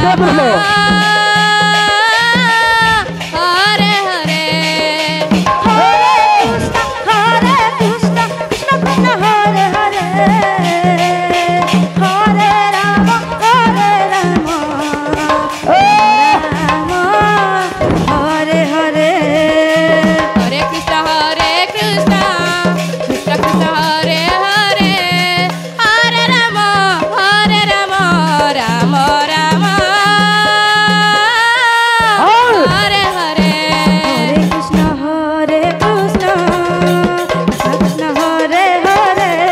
Ram Ram Hare Hare Hare Krishna Krishna Krishna Hare Hare Hare Ram Ram Ram Hare Hare Hare Krishna Krishna Krishna Hare Hare Hare Ram Ram Ram Hare Hare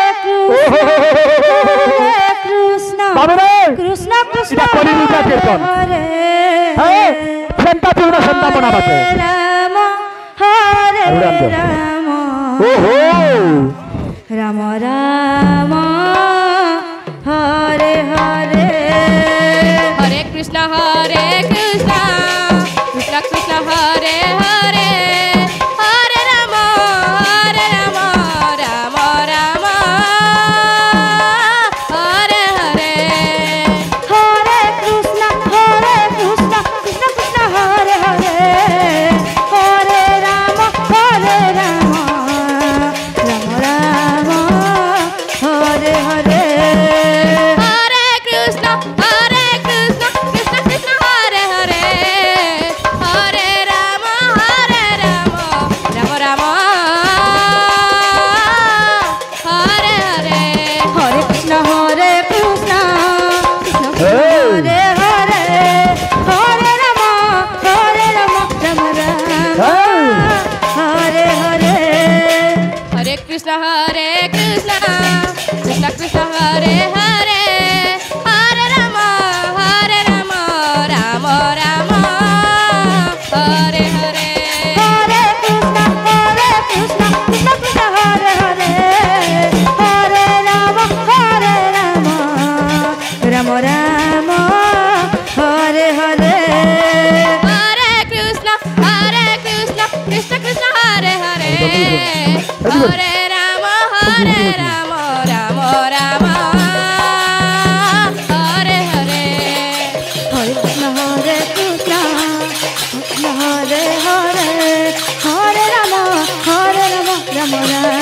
Hare Krishna Krishna Krishna Hare Hare Hare Ram Ram Ram Hare Hare Hare Krishna Krishna Hare Hare Hare Ram Ram Hare Hare Hare Krishna Krishna Krishna Hare Hare Hare Ram Ram Ram Hare Hare Hare Krishna Krishna Krishna Hare Hare Hare Ram Ram Ram Hare Hare Hare Krishna Krishna Krishna Hare Hare Hare Ram Ram Ram Hare Hare Hare Krishna Krishna Hare Hare Hare Ram Ram